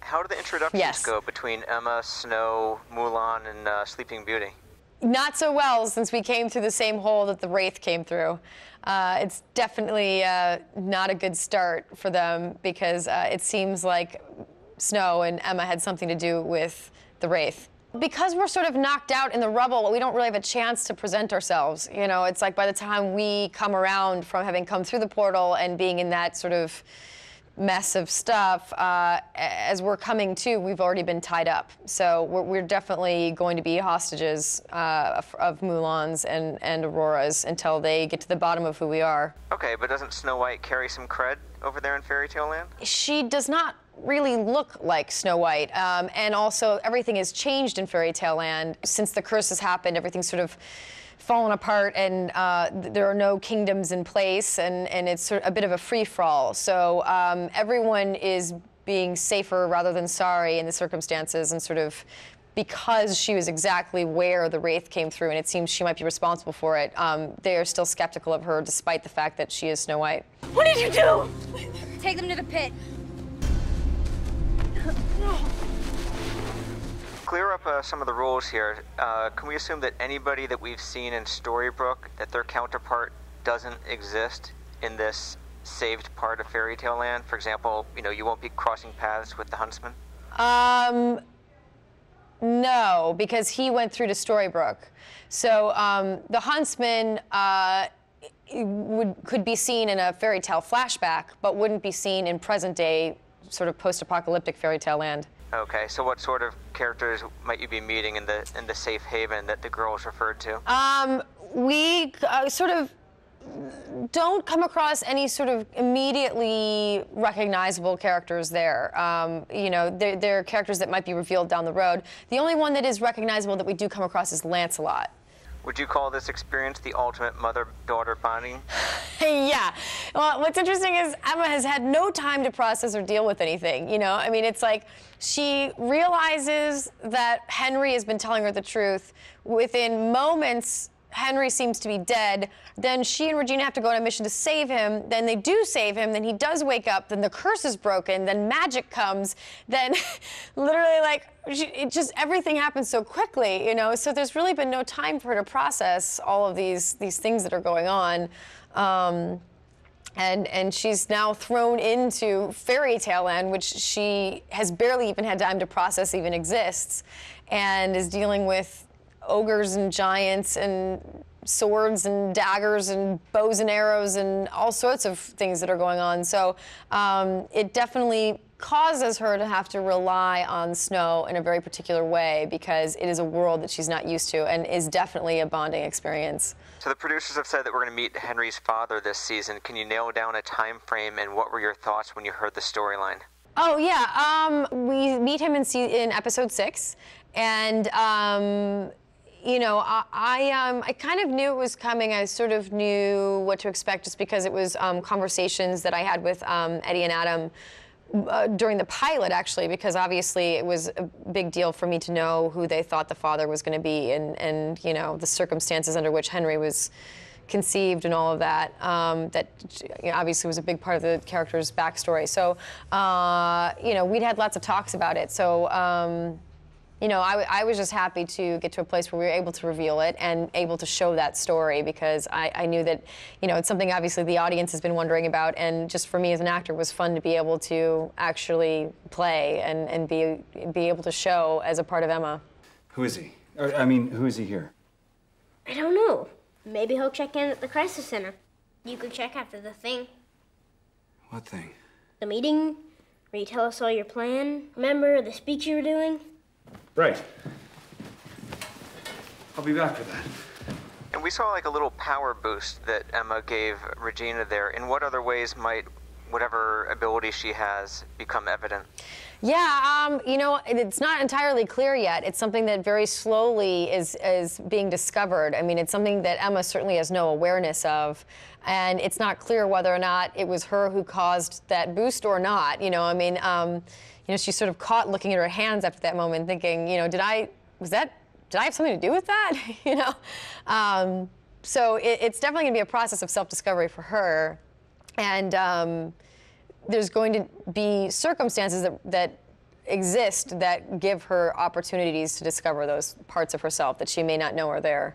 How do the introductions go between Emma, Snow, Mulan, and Sleeping Beauty? Not so well, since we came through the same hole that the Wraith came through. It's definitely not a good start for them, because it seems like Snow and Emma had something to do with the Wraith. Because we're sort of knocked out in the rubble, we don't really have a chance to present ourselves. You know, it's like by the time we come around from having come through the portal and being in that sort of mess of stuff, as we're coming to, we've already been tied up. So we're definitely going to be hostages of Mulan's and Aurora's until they get to the bottom of who we are. Okay, but doesn't Snow White carry some cred over there in Fairy Tale Land? She does not really look like Snow White, and also everything has changed in Fairy Tale Land. Since the curse has happened, everything's sort of fallen apart, and there are no kingdoms in place, and it's sort of a bit of a free-for-all. So everyone is being safer rather than sorry in the circumstances, and sort of because she was exactly where the Wraith came through, and it seems she might be responsible for it, they are still skeptical of her despite the fact that she is Snow White. What did you do? Take them to the pit. Clear up some of the rules here. Can we assume that anybody that we've seen in Storybrooke, that their counterpart doesn't exist in this saved part of Fairy Tale Land? For example, you know, you won't be crossing paths with the Huntsman? No, because he went through to Storybrooke. So the Huntsman could be seen in a fairy tale flashback, but wouldn't be seen in present day sort of post-apocalyptic Fairy Tale Land. Okay, so what sort of characters might you be meeting in the safe haven that the girls referred to? We sort of don't come across any sort of immediately recognizable characters there. You know, they're characters that might be revealed down the road. The only one that is recognizable that we do come across is Lancelot. Would you call this experience the ultimate mother-daughter bonding? Yeah. Well, what's interesting is Emma has had no time to process or deal with anything, you know? I mean, it's like she realizes that Henry has been telling her the truth. Within moments, Henry seems to be dead. Then she and Regina have to go on a mission to save him. Then they do save him. Then he does wake up. Then the curse is broken. Then magic comes. Then literally, like, it just, everything happens so quickly, you know? So there's really been no time for her to process all of these things that are going on. And she's now thrown into Fairy Tale Land, which she has barely even had time to process even exists, and is dealing with ogres and giants and swords and daggers and bows and arrows and all sorts of things that are going on. So it definitely causes her to have to rely on Snow in a very particular way, because it is a world that she's not used to and is definitely a bonding experience. So the producers have said that we're going to meet Henry's father this season. Can you nail down a time frame, and what were your thoughts when you heard the storyline? Oh, yeah. We meet him in episode 6, and you know, I kind of knew it was coming. I sort of knew what to expect, just because it was conversations that I had with Eddie and Adam during the pilot, actually, because obviously it was a big deal for me to know who they thought the father was going to be, and you know, the circumstances under which Henry was conceived and all of that. That, you know, obviously was a big part of the character's backstory. So, you know, we'd had lots of talks about it. So, you know, I was just happy to get to a place where we were able to reveal it and able to show that story, because I knew that, you know, it's something obviously the audience has been wondering about, and just for me as an actor, it was fun to be able to actually play and be able to show as a part of Emma. Who is he? I mean, who is he here? I don't know. Maybe he'll check in at the crisis center. You could check after the thing. What thing? The meeting, where you tell us all your plan. Remember the speech you were doing? Right. I'll be back for that. And we saw like a little power boost that Emma gave Regina there. In what other ways might whatever ability she has become evident? Yeah, you know, it's not entirely clear yet. It's something that very slowly is being discovered. I mean, it's something that Emma certainly has no awareness of, and it's not clear whether or not it was her who caused that boost or not. You know, I mean, you know, she's sort of caught looking at her hands after that moment, thinking, you know, did I have something to do with that? You know, so it's definitely going to be a process of self-discovery for her, and there's going to be circumstances that exist that give her opportunities to discover those parts of herself that she may not know are there.